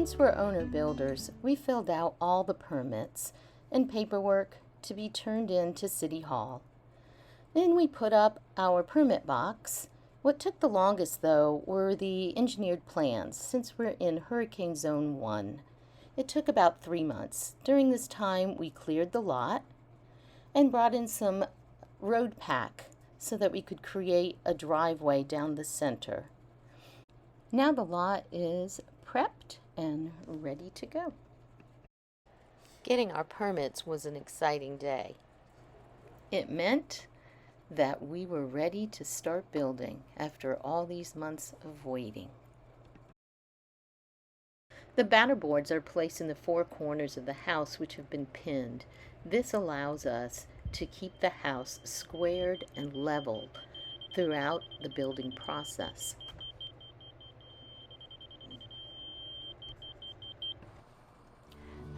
Since we're owner-builders, we filled out all the permits and paperwork to be turned in to City Hall. Then we put up our permit box. What took the longest, though, were the engineered plans, since we're in Hurricane Zone 1. It took about 3 months. During this time, we cleared the lot and brought in some road pack so that we could create a driveway down the center. Now the lot is prepped and ready to go. Getting our permits was an exciting day. It meant that we were ready to start building after all these months of waiting. The batter boards are placed in the 4 corners of the house, which have been pinned. This allows us to keep the house squared and leveled throughout the building process.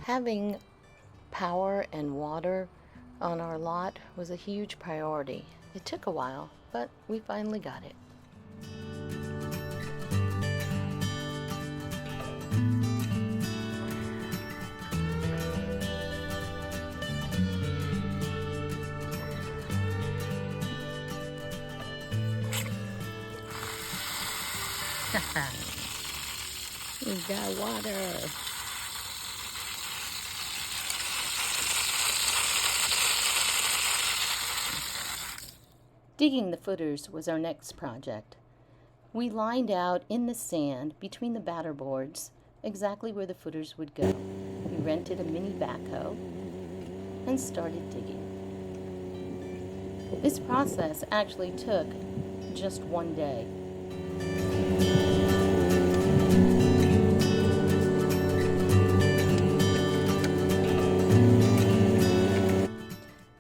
Having power and water on our lot was a huge priority. It took a while, but we finally got it. We got water. Digging the footers was our next project. We lined out in the sand between the batter boards exactly where the footers would go. We rented a mini backhoe and started digging. This process actually took just 1 day.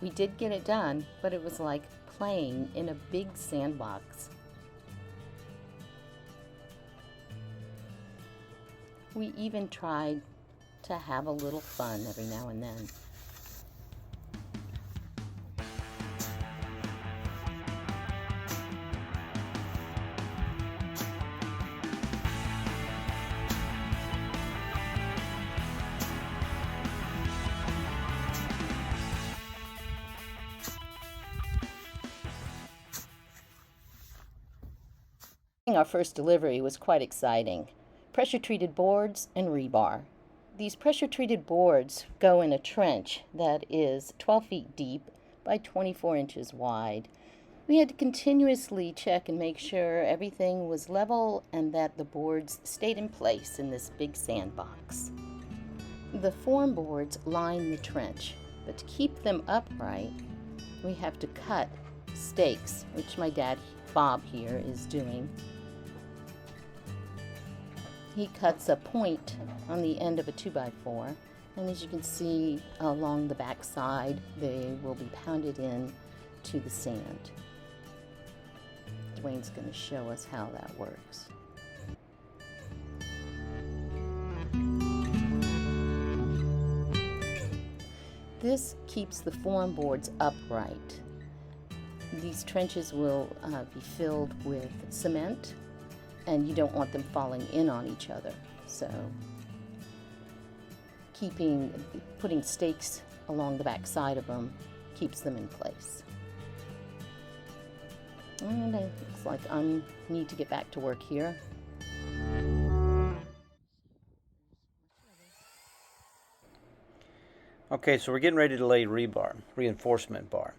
We did get it done, but it was like playing in a big sandbox. We even tried to have a little fun every now and then. Our first delivery was quite exciting. Pressure-treated boards and rebar. These pressure-treated boards go in a trench that is 12 feet deep by 24 inches wide. We had to continuously check and make sure everything was level and that the boards stayed in place in this big sandbox. The form boards line the trench, but to keep them upright, we have to cut stakes, which my dad, Bob, here is doing. He cuts a point on the end of a 2x4, and as you can see along the back side, they will be pounded in to the sand. Dwayne's going to show us how that works. This keeps the form boards upright. These trenches will be filled with cement, and you don't want them falling in on each other. So putting stakes along the back side of them keeps them in place. And it looks like I need to get back to work here. Okay, so we're getting ready to lay rebar, reinforcement bar.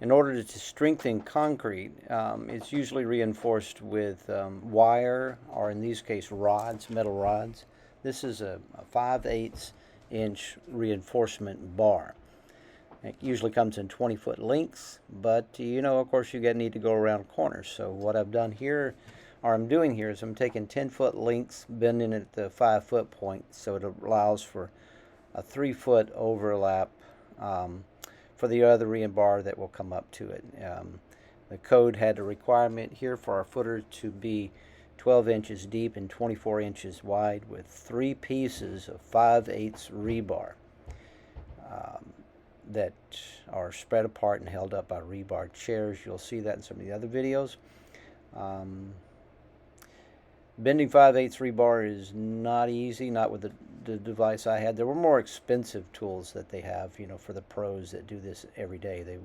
In order to strengthen concrete, it's usually reinforced with wire, or in these cases rods, metal rods. This is a 5/8 inch reinforcement bar. It usually comes in 20-foot lengths, but of course you need to go around corners. So what I've done here, or I'm doing here, is I'm taking 10-foot lengths, bending it at the 5-foot point, so it allows for a 3-foot overlap for the other rebar that will come up to it. The code had a requirement here for our footer to be 12 inches deep and 24 inches wide with 3 pieces of 5/8 rebar that are spread apart and held up by rebar chairs. You'll see that in some of the other videos. Bending 5/8 rebar is not easy, not with the device I had. There were more expensive tools that they have, you know, for the pros that do this every day. They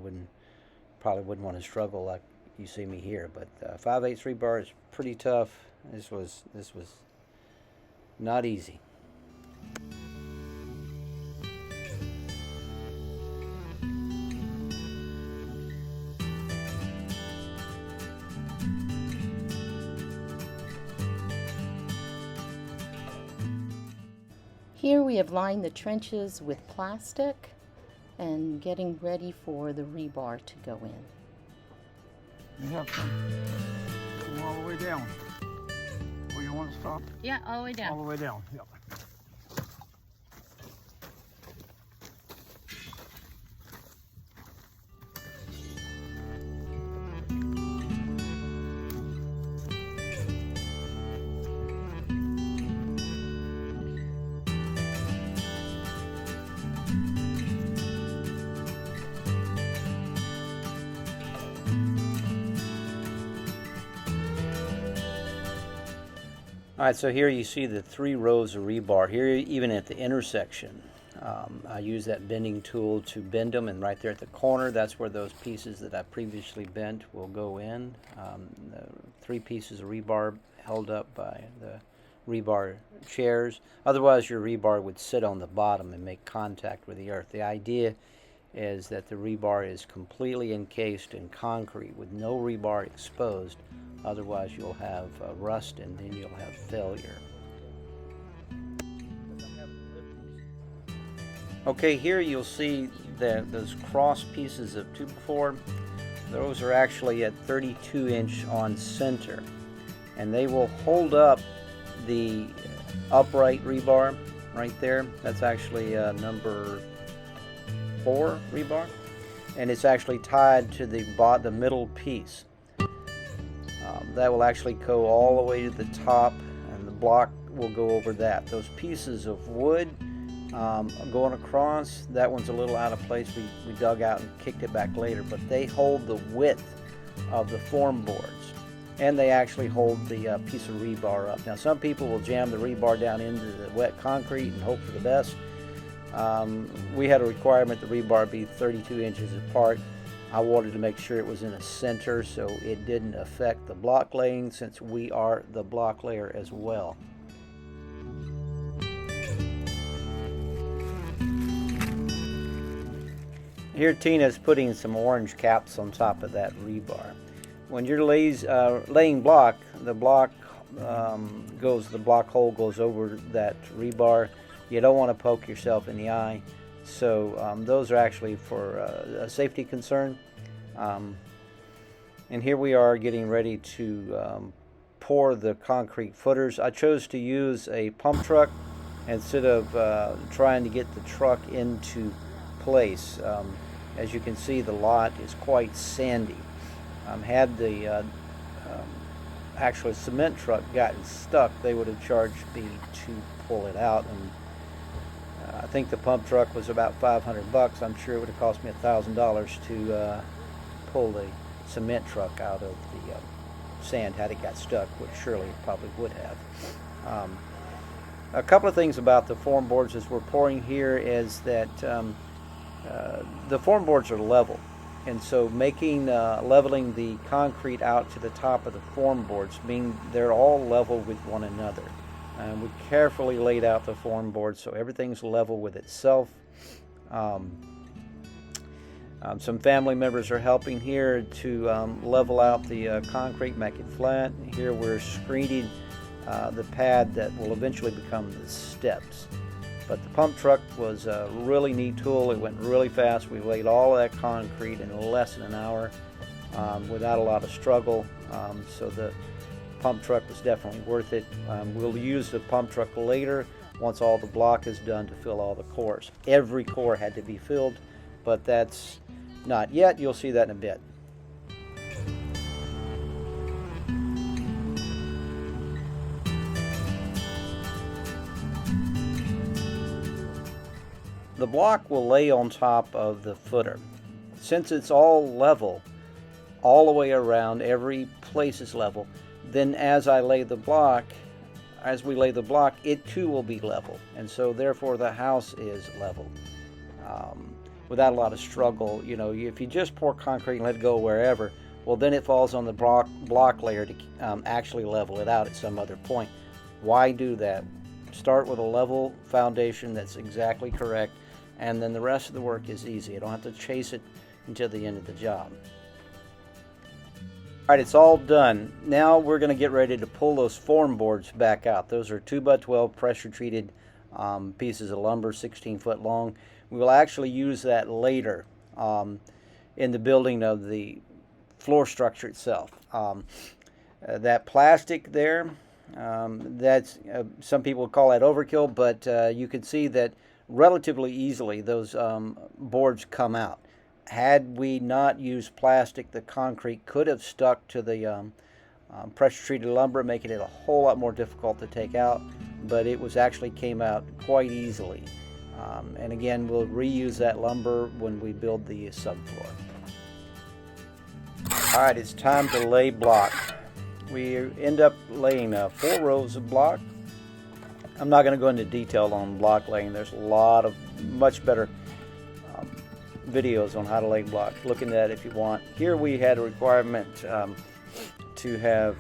probably wouldn't want to struggle like you see me here. But 5/8 rebar is pretty tough. This was not easy. Here we have lined the trenches with plastic and getting ready for the rebar to go in. You have to go all the way down. Where you want to stop? Yeah, all the way down. All the way down, yep. All right, so here you see the 3 rows of rebar. Here, even at the intersection, I use that bending tool to bend them, and right there at the corner, that's where those pieces that I previously bent will go in. The 3 pieces of rebar held up by the rebar chairs. Otherwise, your rebar would sit on the bottom and make contact with the earth. The idea is that the rebar is completely encased in concrete with no rebar exposed. Otherwise, you'll have rust, and then you'll have failure. Okay, here you'll see those cross pieces of 2x4. Those are actually at 32" on center, and they will hold up the upright rebar right there. That's actually number 4 rebar, and it's actually tied to the middle piece. That will actually go all the way to the top, and the block will go over that. Those pieces of wood going across, that one's a little out of place. We dug out and kicked it back later, but they hold the width of the form boards, and they actually hold the piece of rebar up. Now, some people will jam the rebar down into the wet concrete and hope for the best. We had a requirement the rebar be 32 inches apart. I wanted to make sure it was in a center so it didn't affect the block laying, since we are the block layer as well. Here Tina's putting some orange caps on top of that rebar. When you're laying block, the block hole goes over that rebar. You don't want to poke yourself in the eye. So those are actually for a safety concern. And here we are getting ready to pour the concrete footers. I chose to use a pump truck instead of trying to get the truck into place. As you can see, the lot is quite sandy. Had the actual cement truck gotten stuck, they would have charged me to pull it out, and I think the pump truck was about $500. I'm sure it would have cost me $1,000 to pull the cement truck out of the sand had it got stuck, which surely it probably would have. A couple of things about the form boards as we're pouring here is that the form boards are level, and so leveling the concrete out to the top of the form boards mean they're all level with one another. And we carefully laid out the form board so everything's level with itself. Some family members are helping here to level out the concrete, make it flat. Here we're screening the pad that will eventually become the steps. But the pump truck was a really neat tool. It went really fast. We laid all of that concrete in less than an hour without a lot of struggle. So the pump truck was definitely worth it. We'll use the pump truck later once all the block is done to fill all the cores. Every core had to be filled, but that's not yet. You'll see that in a bit. The block will lay on top of the footer. Since it's all level, all the way around, every place is level, then as we lay the block, it too will be level, and so therefore the house is level without a lot of struggle. You know, if you just pour concrete and let it go wherever, well, then it falls on the block layer to actually level it out at some other point. Why do that? Start with a level foundation that's exactly correct, and then the rest of the work is easy. You don't have to chase it until the end of the job. All right, it's all done. Now we're going to get ready to pull those form boards back out. Those are 2x12 pressure treated pieces of lumber, 16 foot long. We will actually use that later in the building of the floor structure itself. That plastic there, that's some people call that overkill, but you can see that relatively easily those boards come out. Had we not used plastic, the concrete could have stuck to the pressure treated lumber, making it a whole lot more difficult to take out, but it was actually came out quite easily. And again, we'll reuse that lumber when we build the subfloor. All right, it's time to lay block. We end up laying 4 rows of block. I'm not going to go into detail on block laying. There's a lot of much better videos on how to lay block. Look into that if you want. Here we had a requirement to have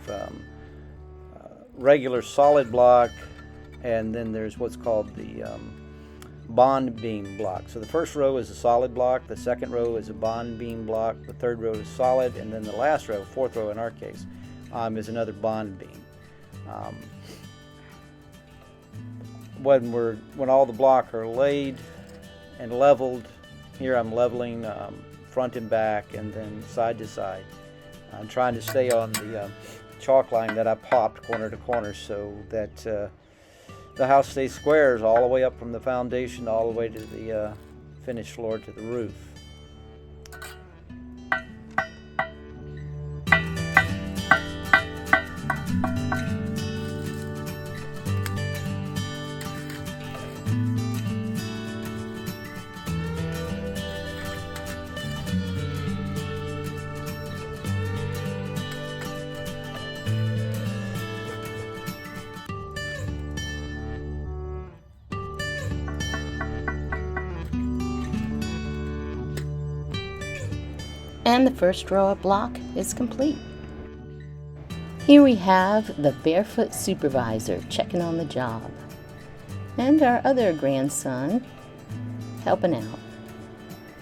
regular solid block, and then there's what's called the bond beam block. So the first row is a solid block, the second row is a bond beam block, the third row is solid, and then the last row, fourth row in our case, is another bond beam. When all the block are laid and leveled, here I'm leveling front and back and then side to side. I'm trying to stay on the chalk line that I popped corner to corner so that the house stays squares all the way up from the foundation all the way to the finished floor to the roof. And the first row of block is complete. Here we have the barefoot supervisor checking on the job, and our other grandson helping out.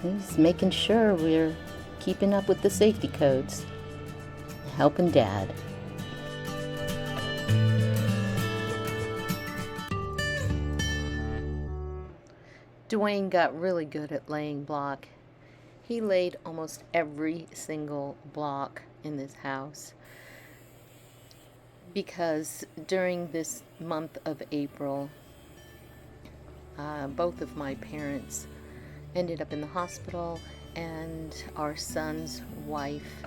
He's making sure we're keeping up with the safety codes, helping Dad. Dwayne got really good at laying block. He laid almost every single block in this house because during this month of April, both of my parents ended up in the hospital, and our son's wife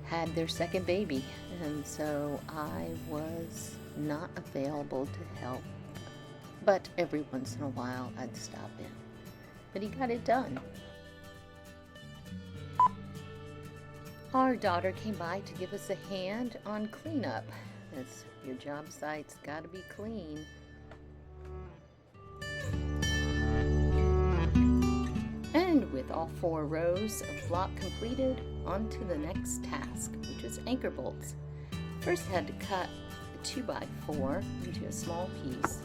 had their second baby, and so I was not available to help, but every once in a while I'd stop in. But he got it done. Our daughter came by to give us a hand on cleanup, as your job site's got to be clean. And with all 4 rows of block completed, on to the next task, which was anchor bolts. First had to cut a 2x4 into a small piece,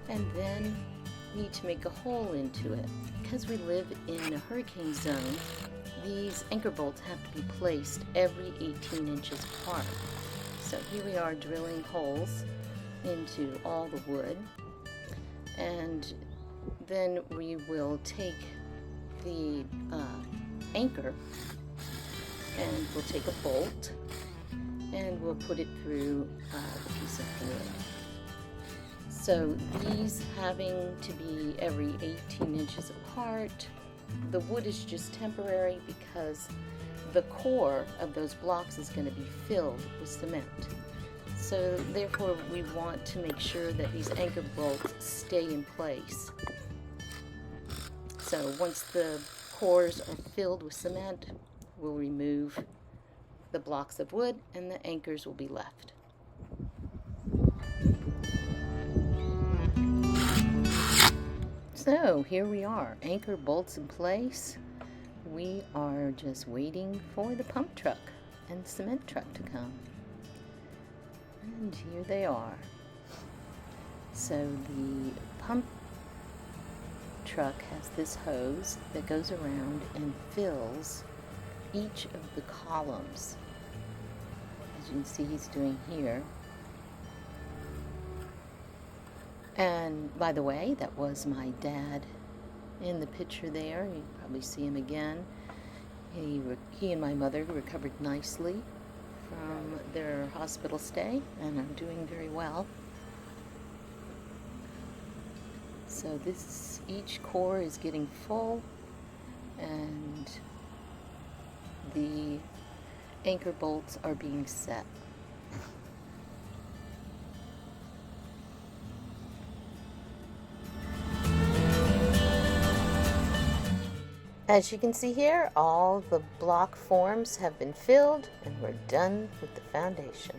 and then need to make a hole into it. Because we live in a hurricane zone, these anchor bolts have to be placed every 18 inches apart. So here we are drilling holes into all the wood, and then we will take the anchor and we'll take a bolt and we'll put it through the piece of wood. So these having to be every 18 inches apart. The wood is just temporary because the core of those blocks is going to be filled with cement. So therefore we want to make sure that these anchor bolts stay in place. So once the cores are filled with cement, we'll remove the blocks of wood and the anchors will be left. So here we are, anchor bolts in place. We are just waiting for the pump truck and cement truck to come. And here they are. So the pump truck has this hose that goes around and fills each of the columns. As you can see, he's doing here. And by the way, that was my dad in the picture there. You probably see him again. He and my mother recovered nicely from their hospital stay and are doing very well. So each core is getting full, and the anchor bolts are being set. As you can see here, all the block forms have been filled and we're done with the foundation.